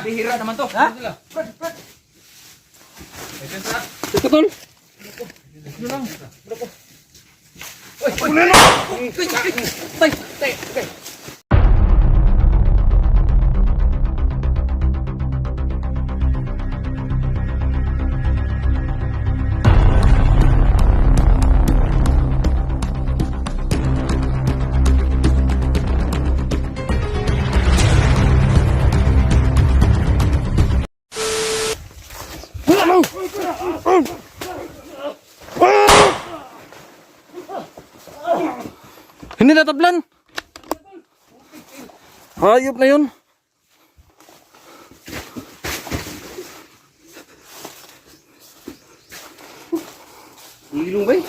Bihira naman to. Ha? Ito tol. Hindi natablan. Hayop na yun. Ilong ba eh?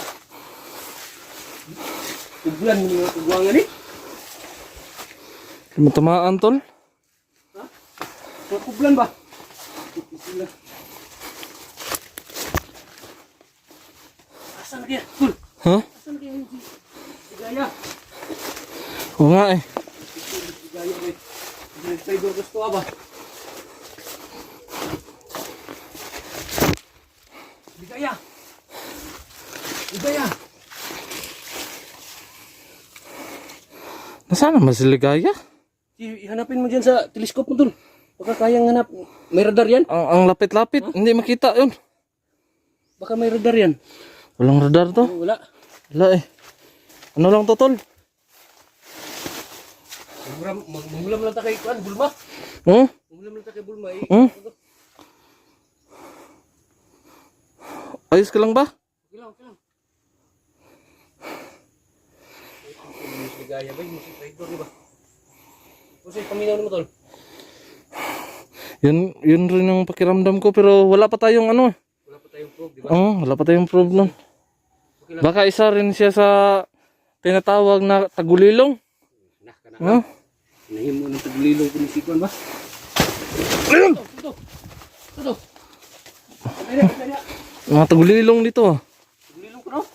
Tuglan mo yung tugwangan eh. Matamaan tol. Ha? Tuglan ba? Asan na kaya? Tul! Ha? Asan na kaya yung sigaya? Oo nga eh. Sigaya ba eh? Nag-trigger gusto ka ba? Sigaya! Sigaya! Nasaan naman si Ligaya? Hanapin mo dyan sa teleskop mo dun. Baka kayang hanap. May radar yan? Ang lapit-lapit. Huh? Hindi makita yun. Baka may radar yan. Walang radar to. Oh, wala. Wala eh. Ano lang to tol? Manggulam lang ta kay Kuan, Bulma. Manggulam lang ta kay Bulma eh. Ayos ka lang ba? Okay lang, okay lang. Ligaya ba? Musik traitor di ba? Kasi paminaw naman tol. Yun rin ang pakiramdam ko pero wala pa tayong ano. Wala pa tayong probe, di ba? Oo, wala pa tayong probe nun. Okay lang. Baka isa rin siya sa tinatawag na tagulilong. Nah, kana. Nahimo ng tagulilong ko ni si Kuan ba? Ito. Ayun. Mga tagulilong dito ah. Tagulilong ko no?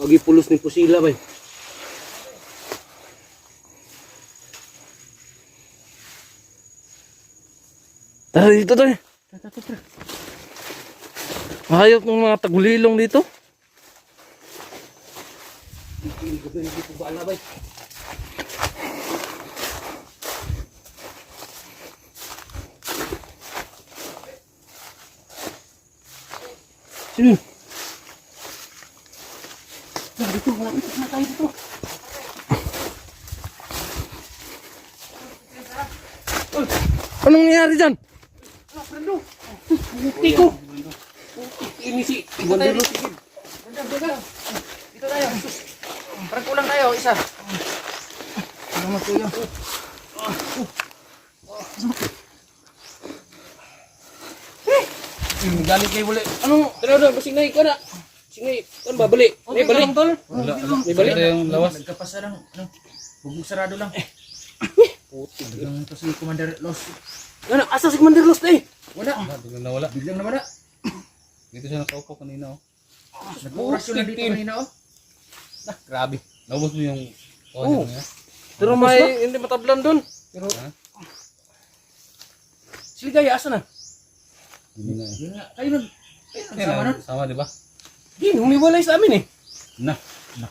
Wagi pulos ni pusila ba? Tara dito tayo. Mahayop ng mga tagulilong dito. Hindi ko ba alabay? Sino? Dito, malapit na tayo dito. Anong nangyari dyan? Prendo. Buti ko. Ini si Wanderlo. Dito tayo. Parang kulang tayo, isa. Salamat kuya. Galit kayo buli. Ano? Tara, basing na ikaw na. Sige, kan ba bali? May bali. Wala. May bali. Ito yung lawas. Nagkapasa lang, ano, bubog sarado lang. Putik. Biglang ito si Commander Los. Ano, asa si Commander Los na eh? Wala. Biglang nawala. Biglang nawala. Dito siya nakaupo kanina oh. Nag-operasyon lang dito kanina, oh. Grabe. Naubos mo yung Oo. niya. Pero may hindi matablan dun. Pero Ha? si Ligaya asa na? Hindi na eh. Yun nga, kayo nagsama nun. Sama diba? Di, humiwalay sa amin eh. Na.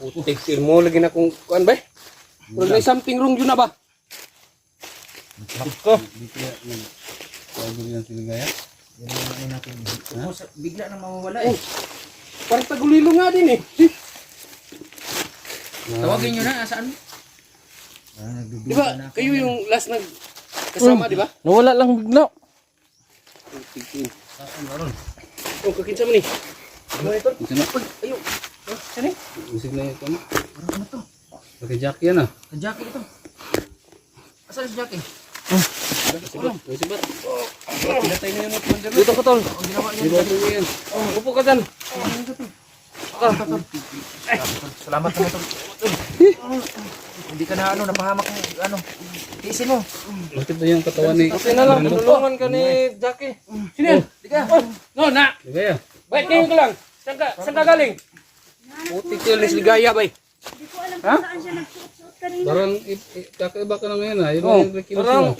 Putik, mo lagi na kung kuan ba? Pero may something wrong yun na ba? Ako. Dito yung tawag yan si Ligaya. Yan ang ano natin. Tapos, bigla na mawawala Oh. eh. Parang tagulilo nga din eh. Tawagin nyo na, asaan? Di ba, kayo yung last nag kasama, di ba? Nawala lang bigla. Saan maron? Oh, kakinsa mo ni. Ano ito? Isa na. Uy, ayun. Saan eh? Musik na ito mo. Parang ano to? Pagka Jackie yan ah. Ang Jackie ito. Asan si Jackie? Sibat. Sibat. Pinatay na yun ng Commander Los. Dito ko tol. Ang ginawa niya. Diba ito yan? Upo ka dyan. Salamat na ito. Hindi ka na napahamak yung tiisin mo. Bakit ba yung katawan ni... Okay na lang, tulungan ka ni Jackie. Sino yan? Di ka. No, na. Ligaya. Bait ngayon ka lang. Saan ka galing? Putik ko yung ligaya bay. Hindi ko alam kung saan siya nagsuot-suot kanina. Parang kakaiba ka na ngayon ha. Yun Oh, yung kilos parang- mo.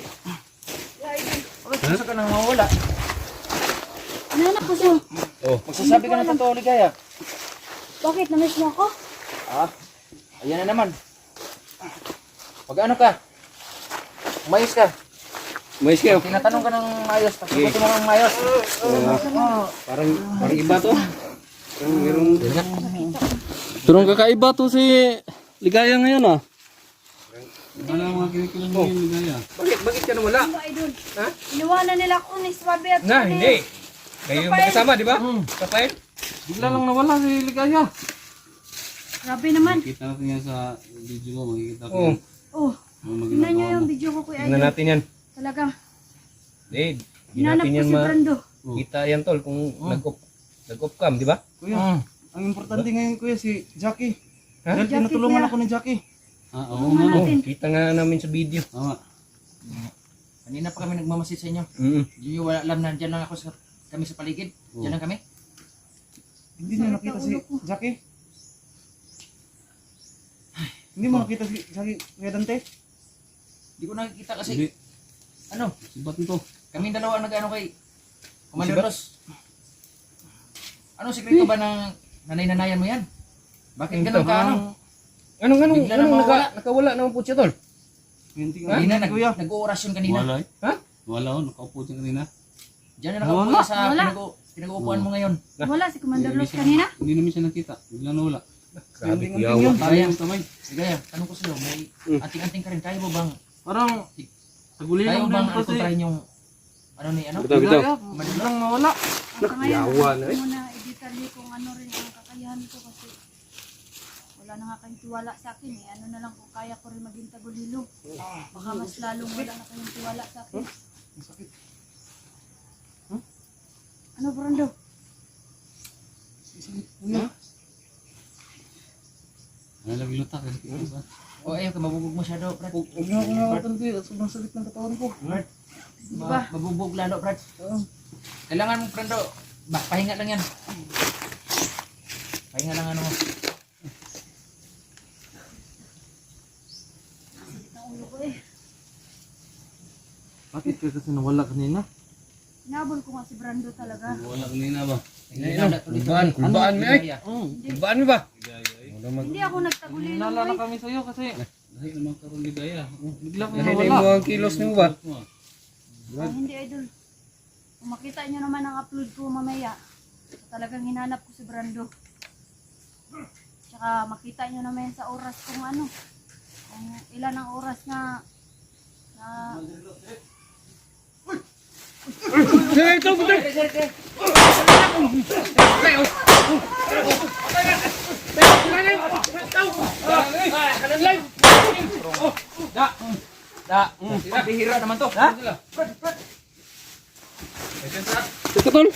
Bakit gusto ka nang mawala? Hinahanap ko siya. Magsasabi ka ng totoo, Ligaya. Bakit? Namiss mo ako? Ayan na naman. Pag ano ka? Umayos ka. Mais kayo. Tinatanong ka ng maayos. Pagsagutin mo ng maayos. Parang iba to. Parang merong... Pero ang kakaiba to si Ligaya ngayon ah. Ano ang mga kinikilos mo yung ligaya? Bakit ka nawala? Ano, idol? Ha? Iniwanan nila ako ni Swabe at Na, ni- hindi. Kayo yung magkasama, di ba? Kapay? Bigla lang nawala si Ligaya. Grabe naman. Kita natin yan sa video mo. Makikita ko Oo. yan. Oh, Ang tingnan niyo magagawa yung mo. video ko, Kuya Tingnan Idol. natin yan. Talaga. Hindi. Hindi Hinanap natin ko yan si Brando. Kita yan tol kung nag-off cam, di ba? Kuya, ang importante ngayon kuya si Jackie. Ha? Dahil Jackie, tinutulungan kuya. ako ni Jackie. Oo Tulungan nga. natin. Kita nga namin sa video. Tama. Kanina pa kami nagmamasid sa inyo. Hindi nyo wala alam na dyan lang ako kami sa paligid. Dyan lang kami. Hindi niyo nakita si Jackie? Hindi mo nakita si Jackie Kuya Dante? Hindi ko nakikita kasi, Hindi. ano, Sibat nito. kami dalawa ang nag-ano kay Commander Ross. Anong sikreto ba ng nanay-nanayan mo yan? Bakit ganun ka ano? Anong Bigla na mawala. nakawala naman po siya tol? Hindi Kanina nga. Kuya. nag-oorasyon kanina. Wala eh. Ha? Wala oh. Nakaupo siya kanina. Diyan na nakaupo ka sa Wala. pinag-uupuan mo ngayon. Wala si Commander Los kanina. Hindi namin siya nakita. Bigla na wala. Grabe Hindi kuya. yun. Kaya. Yung kamay. Ligaya, tanong ko sa'yo, may anting-anting ka rin. Kaya mo bang, Parang kaya mo bang kontrahin yung, ano ni, ano? Bitaw, bitaw. Biglang nawala. Hanggang ngayon, yawa na gusto eh. mo na i-detalye kung ano rin ang kakayahan ko kasi wala na nga kayong tiwala sa akin eh. Ano na lang kung kaya ko rin maging tagulilo. Baka mas lalong wala na kayong tiwala sa akin. Ano, Brando? Ano lagi lutak eh. O ayaw ka, mabubog masyado, Brad. Huwag niyo ako nakakatan kuya. Sobrang sakit ng katawan ko. Brad, Di ba? mabubog lalo, Brad. Kailangan mo, Brando, pahinga lang yan. Pahinga lang ano mo. Sakit ang ulo ko eh. Bakit ka kasi nawala kanina? Hinabol ko nga si Brando talaga. Wala kanina ba? Kulbaan mo eh. Kulbaan mo ba? Hindi ako nagtagulilo Nalala eh. kami sa'yo kasi Dahil naman karoon ligaya. biglang Dahil nawala. mo ang kilos mo ba? Hindi, idol. Kung makita nyo naman ang upload ko mamaya, talagang hinanap ko si Brando. Tsaka makita nyo naman sa oras kung ano, kung ilan ang oras na Ito, ito. Pabihira naman to. Ha? Ito tol.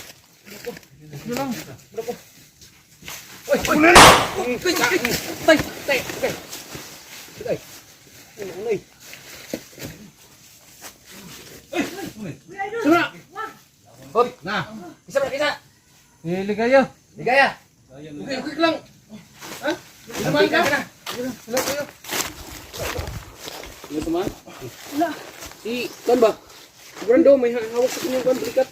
Hop, na. Isa ba, isa? Eh, Ligaya. Ligaya. Quick lang. Ha? Samahan ka? Ano teman? wala. Si, kan ba? Si Brando, may hawak sa kanyang kan, balikat.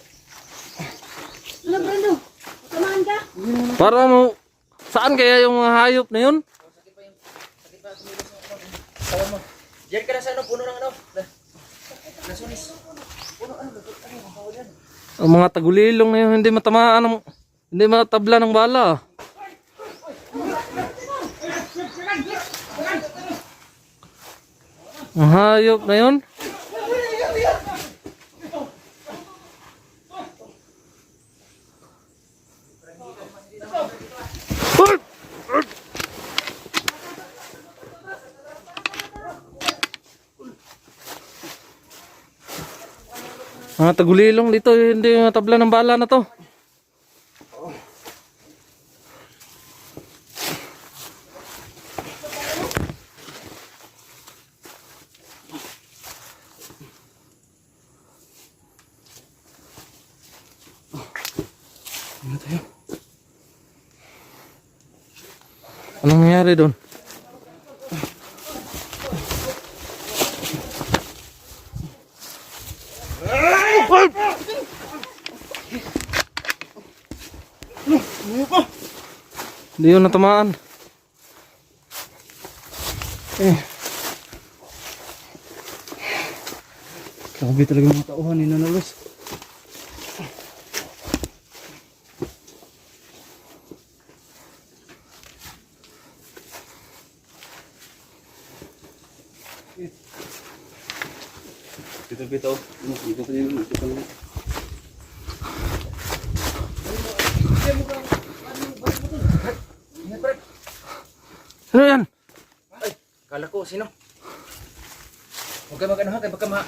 Wala, Brando. Samahan ka? Para mo, saan kaya yung mga hayop na yun? Tawag mo. Diyan ka na sa ano, puno ng ano. Lasunis. Ang mga tagulilong na yun, hindi matamaan, hindi matabla ng bala. Ang hayop na yun. Mga tagulilong dito, hindi matabla ng bala na to. Ano tayo? Anong nangyari doon? Hindi yun natamaan. Grabe talaga mga tauhan ni Nanalos. Bitaw-bitaw. Dito pa din. Dito pa din. Ano yan? Ay, kala ko, sino? Huwag ka mag-ano ha, kaya baka ma...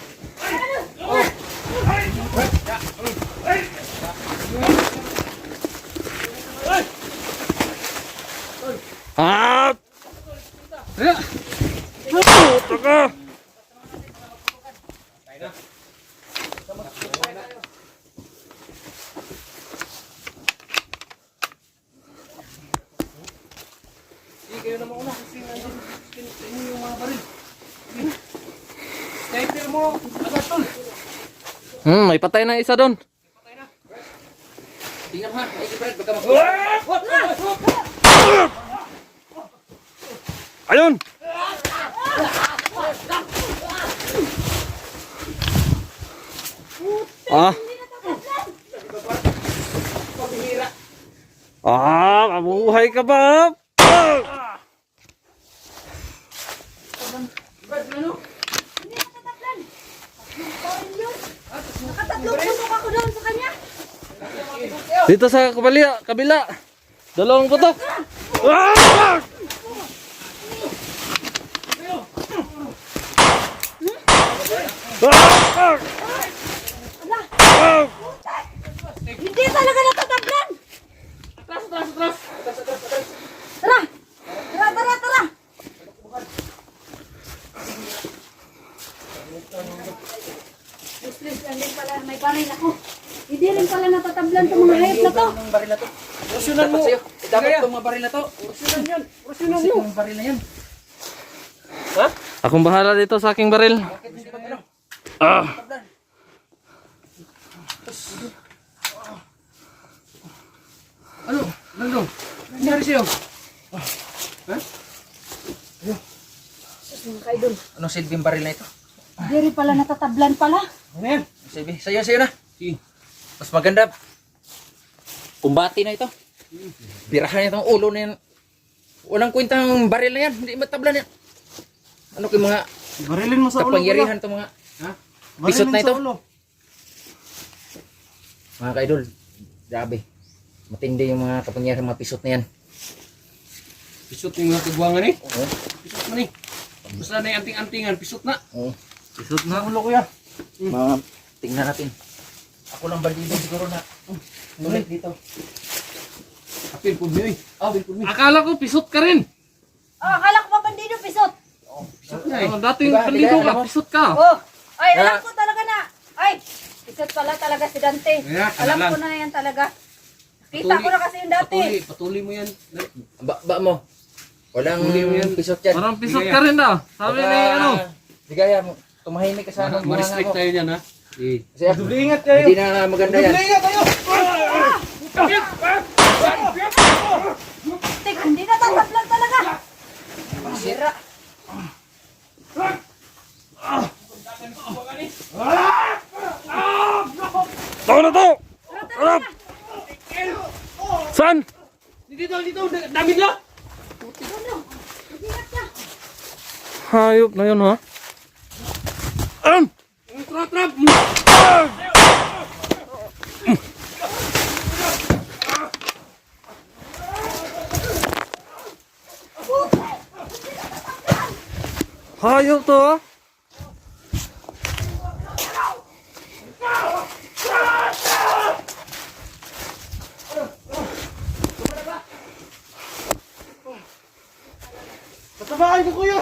Ah! Puta ka! Kayo na mauna kasi nandun sa inyo yung mga baril. Sniper mo, agad tol. May patay na isa doon. Tingnan mo ha, ay Brad, baka mag... Ayun! Ah! Ah, mabuhay ka ba? Hindi natatablan. Nakatatlong putok ako doon sa kanya. Dito sa kabila. Dalawang putok. Ah! Hindi talaga natatablan. Atras. Tara. Useless lang din pala, may baril ako. Hindi rin pala natatablan itong mga hayop na to. Itong baril na to. Ursunan mo. Dapat sa'yo. Dapat itong mga baril na to. Ursunan yan. Ursunan Ursunan mo. yung baril na yan. Ha? Akong bahala dito sa aking baril. Bakit hindi ba ano? Ah! Tablan. Ano? Nandun? Nangyari sa'yo? Mga kaidol. Anong silbing baril na ito? Hindi rin pala natatablan pala. Ano yan? Silbi, sa'yo na. Sige. Mas maganda. Kumbati na ito. Birahan itong ulo na yan. Walang kwentang baril na yan. Hindi matablan yan. Ano kyung mga Barilin mo sa ulo. kapangyarihan itong mga Ha? Pisot na Barilin ito. sa ulo. mga kaidol. Grabe. Matindi yung mga kapangyarihan mga pisot na yan. Pisot yung mga kagwangan eh. Oo. Pisot mo ni. Basta na yung anting-antingan. Pisot na. Oo. Isot na. Ulo kuya. Mga tingnan natin. Ako lang baldido siguro na. Nulit dito. Apil po niyo eh. Akala ko pisot ka rin. Akala ko pa bandido, pisot. Dating Diba, pandido alam ka, mo? pisot ka. Ay, alam ko talaga na. Ay, pisot pala talaga si Dante. Kaya, Alam kanalan. ko na yan talaga. Kita ko na kasi yung dati. Patuloy mo yan. Ba mo. Walang Huli mo yan. pisot yan. Parang pisot ka rin daw. Sabi ni ano. Digaya mo. Tumahimik ka sa ano. Ma-restrict tayo dyan ha. Kasi Ingat kayo. hindi na maganda yan. Ingat kayo. Tik, hindi natatablan talaga. Sira. Tao na to! Harap! Saan? Dito. Dami na. Ingat ka. Hayop na yun ha. Trap. Hayop to ha. Tatabaan ko kuya.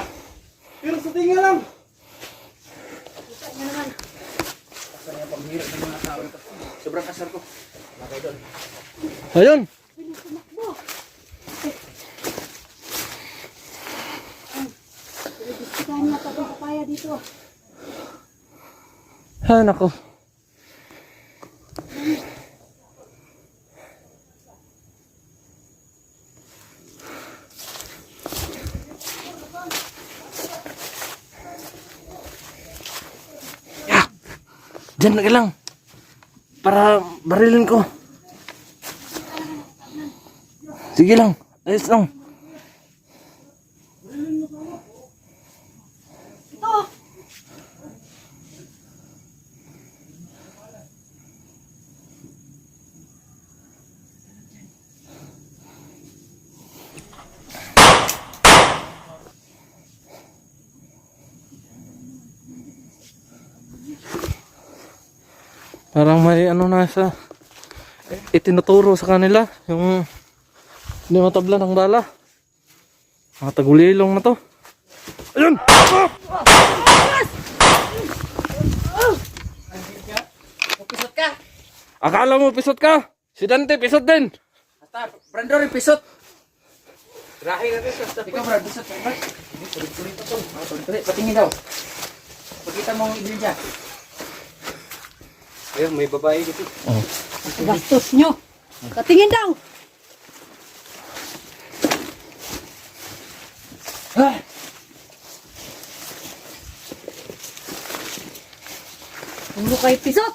Pero sa tinga lang. bihira ng mga tao nito. Sobrang asar ko. Mga kaidol. Ayun. Gustuhan niya tapos papaya dito. Ha, nako. Ya. Diyan na lang. Para barilin ko. Sige lang. Ayos lang. Ito! Parang may ano na sa itinuturo sa kanila yung hindi matabla ng bala. Mga tagulilong na to. Ayun! Pisot ka! Akala mo pisot ka? Si Dante pisot din. Basta, Brandon, pisot! Grahe na rin. Ikaw, Brad, pisot ka, Brad. Tuloy-tuloy pa to. Tuloy-tuloy, patingin daw. Pagkita mo ang ibigya. Ayun, may babae dito. Gastos nyo! Katingin daw! Ulo kay pisot!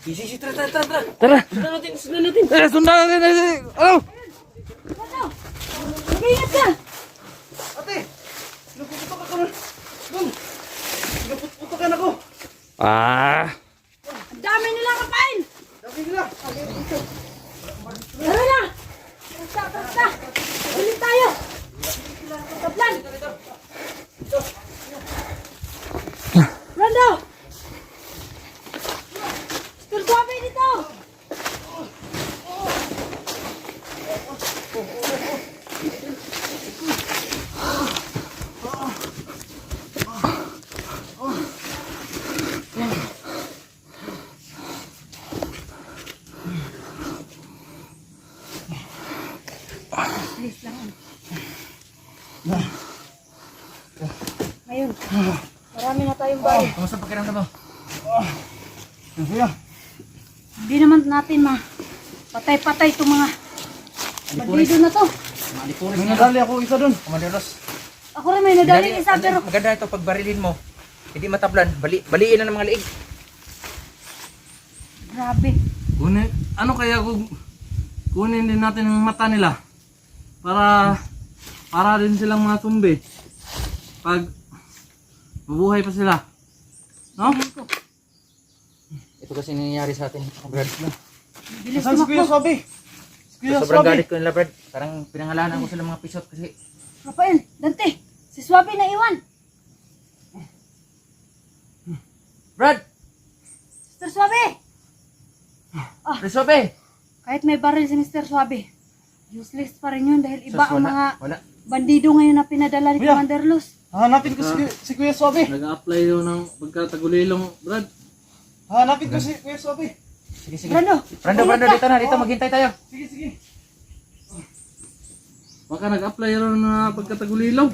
Isi, tara. Tara! Sundan natin. Sundan natin! Ano? Ano? Mag-ingat ka! Ah! Ang dami nila kapain! Tara na! Basta! Ulit tayo! Kaplan! Brando! Tursuabe dito! Please lang. Ngayon, marami na tayong bahay. Kamusta pakiramdam mo? Hindi naman natin patay-patay itong mga bandido na to. Malipuris May niya. nadali ako isa doon. Komanderos. Ako rin may nadaling isa pero Maganda ito pag barilin mo. Hindi matablan. Baliin na ng mga liig. grabe. Kunin, ano kaya kung kunin din natin ang mata nila para din silang mga tumbi pag mabuhay pa sila, no? Ito kasi nangyayari sa atin. Brad. Bilis Saan si Kuya tumakbo. Sabi? Si Kuya Sobrang Sabi. galit ko nila, Brad. Parang pinangalanan ko sila mga pisot kasi Rafael, Dante, si Swabe na iwan. Brad! Mr. Swabe! Resobe! Kahit may baril si Mr. Swabe, useless pa rin yun dahil iba ang mga Wala. bandido ngayon na pinadala ni Kuya. Commander Luz. Hanapin ko si Kuya Sabi. Nag-a-apply daw ng pagkatagulilong, Brad. Hanapin ko si Kuya Sabi. Sige. Brando, Brando, dito na. Dito, maghintay tayo. Sige. Baka nag-apply rin na pagkatagulilong.